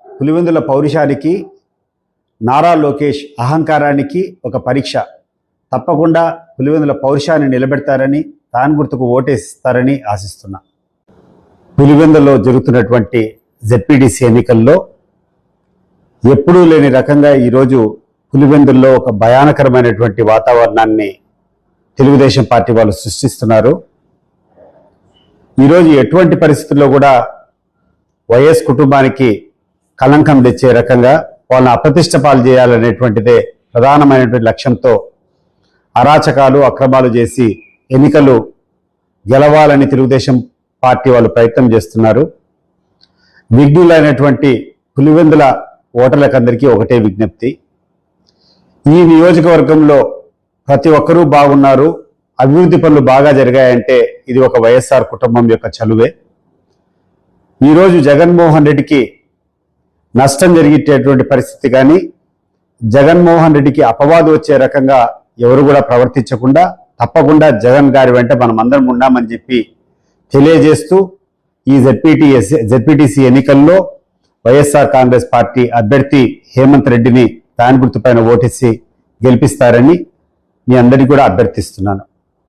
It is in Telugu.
పులివెందుల పౌరుషానికి, నారా లోకేష్ అహంకారానికి ఒక పరీక్ష. తప్పకుండా పులివెందుల పౌరుషాన్ని నిలబెడతారని, ఫ్యాన్ గుర్తుకు ఓటేస్తారని ఆశిస్తున్నా. పులివెందులో జరుగుతున్నటువంటి జెడ్పీటీసీ ఎన్నికల్లో ఎప్పుడూ లేని రకంగా ఈరోజు పులివెందుల్లో ఒక భయానకరమైనటువంటి వాతావరణాన్ని తెలుగుదేశం పార్టీ వాళ్ళు సృష్టిస్తున్నారు. ఈరోజు ఎటువంటి పరిస్థితుల్లో కూడా వైఎస్ కుటుంబానికి కళంకం తెచ్చే రకంగా వాళ్ళని అప్రతిష్ట పాలు చేయాలనేటువంటిదే ప్రధానమైనటువంటి లక్ష్యంతో అరాచకాలు, అక్రమాలు చేసి ఎన్నికలు గెలవాలని తెలుగుదేశం పార్టీ వాళ్ళు ప్రయత్నం చేస్తున్నారు. విఘ్నులైనటువంటి పులివెందుల ఓటర్లకందరికీ ఒకటే విజ్ఞప్తి, ఈ నియోజకవర్గంలో ప్రతి ఒక్కరూ బాగున్నారు, అభివృద్ధి పనులు బాగా జరిగాయంటే ఇది ఒక వైఎస్ఆర్ కుటుంబం యొక్క చలువే. ఈరోజు జగన్మోహన్ రెడ్డికి నష్టం జరిగేటటువంటి పరిస్థితి కానీ, జగన్మోహన్ రెడ్డికి అపవాదు వచ్చే రకంగా ఎవరు కూడా ప్రవర్తించకుండా తప్పకుండా జగన్ గారి వెంట మనం అందరం ఉన్నామని చెప్పి తెలియజేస్తూ ఈ జెడ్పీటీసీ ఎన్నికల్లో వైఎస్ఆర్ కాంగ్రెస్ పార్టీ అభ్యర్థి హేమంత్ రెడ్డిని ఫ్యాన్ గుర్తుపైన ఓటేసి గెలిపిస్తారని మీ అందరికీ కూడా అభ్యర్థిస్తున్నాను.